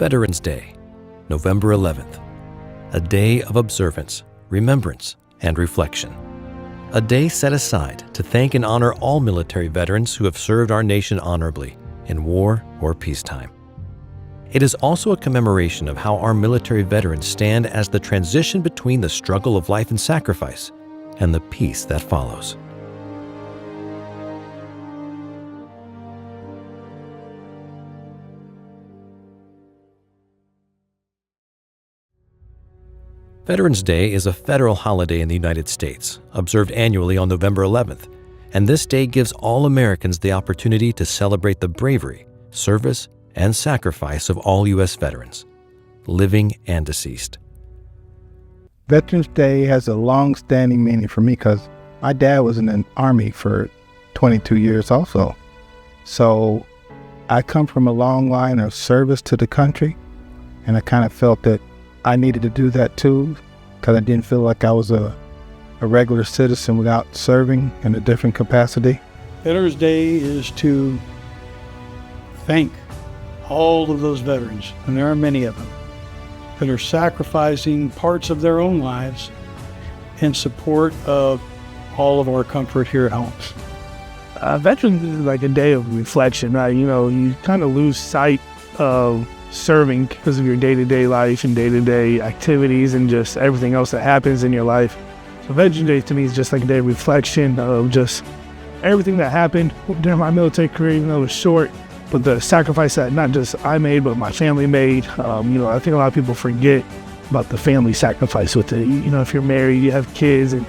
Veterans Day, November 11th, a day of observance, remembrance, and reflection. A day set aside to thank and honor all military veterans who have served our nation honorably in war or peacetime. It is also a commemoration of how our military veterans stand as the transition between the struggle of life and sacrifice and the peace that follows. Veterans Day is a federal holiday in the United States, observed annually on November 11th, and this day gives all Americans the opportunity to celebrate the bravery, service, and sacrifice of all U.S. veterans, living and deceased. Veterans Day has a long-standing meaning for me because my dad was in the Army for 22 years also. So I come from a long line of service to the country, and I kind of felt that I needed to do that too, because I didn't feel like I was a regular citizen without serving in a different capacity. Veterans Day is to thank all of those veterans, and there are many of them, that are sacrificing parts of their own lives in support of all of our comfort here at home. Veterans is like a day of reflection, right? You know, you kind of lose sight of serving because of your day-to-day life and day-to-day activities and just everything else that happens in your life. So Veterans Day to me is just like a day of reflection of just everything that happened during my military career, even though it was short, but the sacrifice that not just I made, but my family made. I think a lot of people forget about the family sacrifice with it. You know, if you're married, you have kids and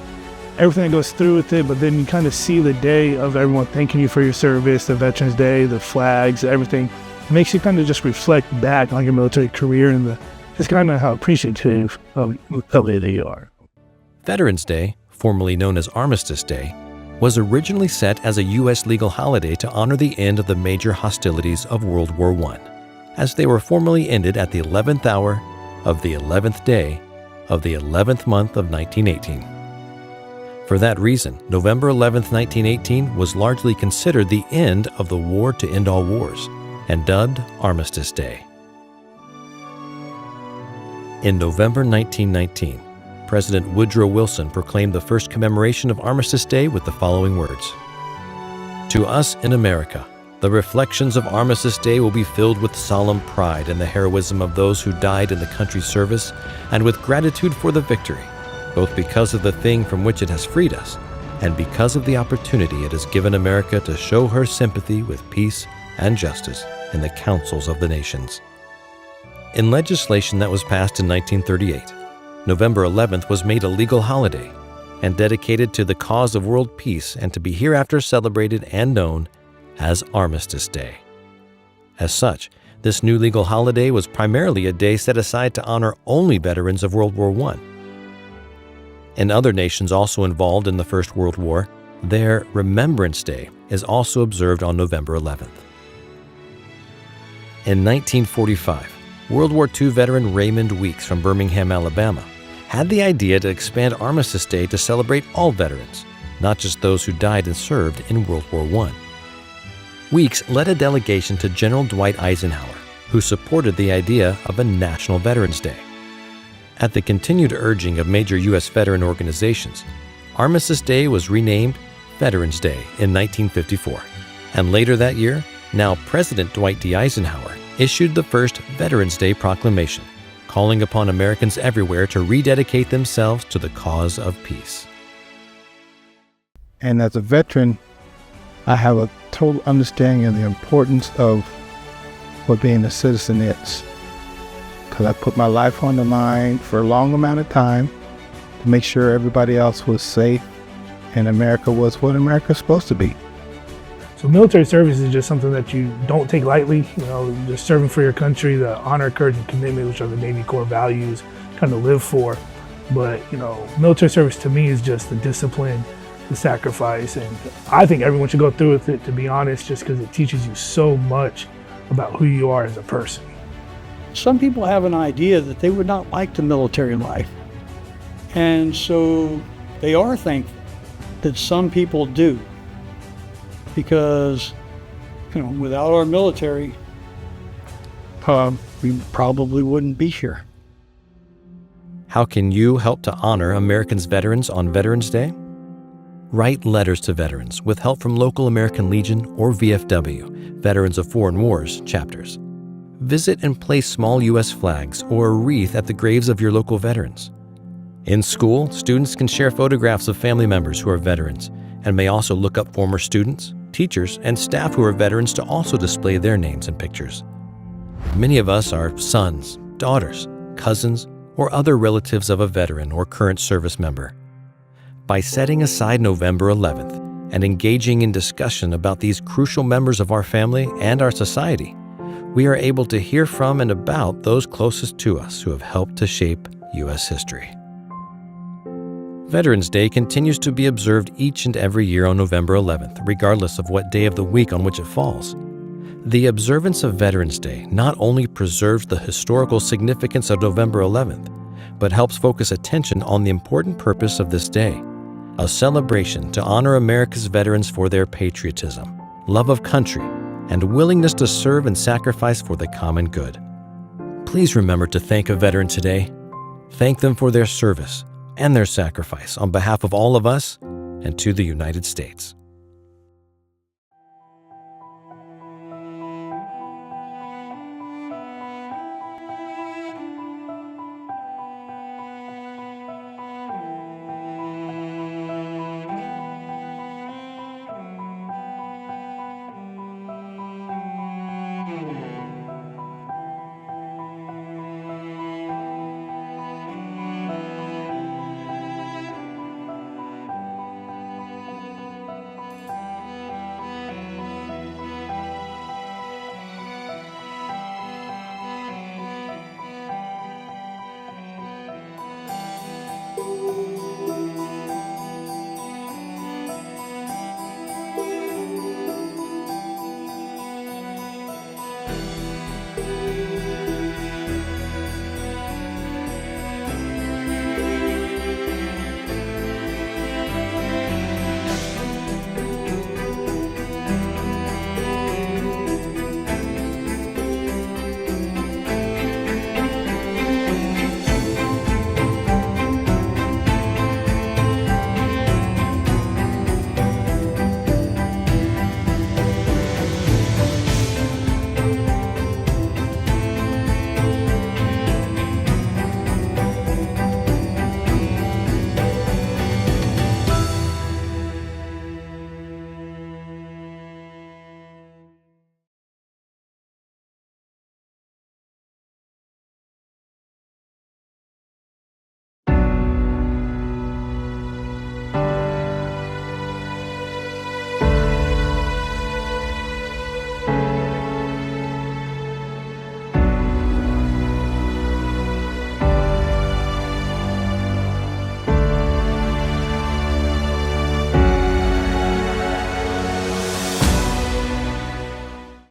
everything that goes through with it, but then you kind of see the day of everyone thanking you for your service, the Veterans Day, the flags, everything. It makes you kind of just reflect back on your military career and just kind of how appreciative of it you are. Veterans Day, formerly known as Armistice Day, was originally set as a U.S. legal holiday to honor the end of the major hostilities of World War I, as they were formally ended at the 11th hour of the 11th day of the 11th month of 1918. For that reason, November 11th, 1918 was largely considered the end of the war to end all wars, and dubbed Armistice Day. In November 1919, President Woodrow Wilson proclaimed the first commemoration of Armistice Day with the following words: "To us in America, the reflections of Armistice Day will be filled with solemn pride in the heroism of those who died in the country's service and with gratitude for the victory, both because of the thing from which it has freed us and because of the opportunity it has given America to show her sympathy with peace and justice in the councils of the nations." In legislation that was passed in 1938, November 11th was made a legal holiday and dedicated to the cause of world peace and to be hereafter celebrated and known as Armistice Day. As such, this new legal holiday was primarily a day set aside to honor only veterans of World War I. In other nations also involved in the First World War, their Remembrance Day is also observed on November 11th. In 1945, World War II veteran Raymond Weeks from Birmingham, Alabama, had the idea to expand Armistice Day to celebrate all veterans, not just those who died and served in World War I. Weeks led a delegation to General Dwight Eisenhower, who supported the idea of a National Veterans Day. At the continued urging of major U.S. veteran organizations, Armistice Day was renamed Veterans Day in 1954, and later that year, now President Dwight D. Eisenhower issued the first Veterans Day proclamation, calling upon Americans everywhere to rededicate themselves to the cause of peace. And as a veteran, I have a total understanding of the importance of what being a citizen is. Because I put my life on the line for a long amount of time to make sure everybody else was safe and America was what America's supposed to be. So military service is just something that you don't take lightly, just serving for your country, the honor, courage, and commitment, which are the Navy core values, kind of live for. But, military service to me is just the discipline, the sacrifice, and I think everyone should go through with it, to be honest, just because it teaches you so much about who you are as a person. Some people have an idea that they would not like the military life, and so they are thankful that some people do. Because, without our military, we probably wouldn't be here. How can you help to honor Americans' veterans on Veterans Day? Write letters to veterans with help from local American Legion or VFW, Veterans of Foreign Wars, chapters. Visit and place small U.S. flags or a wreath at the graves of your local veterans. In school, students can share photographs of family members who are veterans and may also look up former students, teachers, and staff who are veterans to also display their names and pictures. Many of us are sons, daughters, cousins, or other relatives of a veteran or current service member. By setting aside November 11th and engaging in discussion about these crucial members of our family and our society, we are able to hear from and about those closest to us who have helped to shape U.S. history. Veterans Day continues to be observed each and every year on November 11th, regardless of what day of the week on which it falls. The observance of Veterans Day not only preserves the historical significance of November 11th, but helps focus attention on the important purpose of this day, a celebration to honor America's veterans for their patriotism, love of country, and willingness to serve and sacrifice for the common good. Please remember to thank a veteran today. Thank them for their service and their sacrifice on behalf of all of us and to the United States.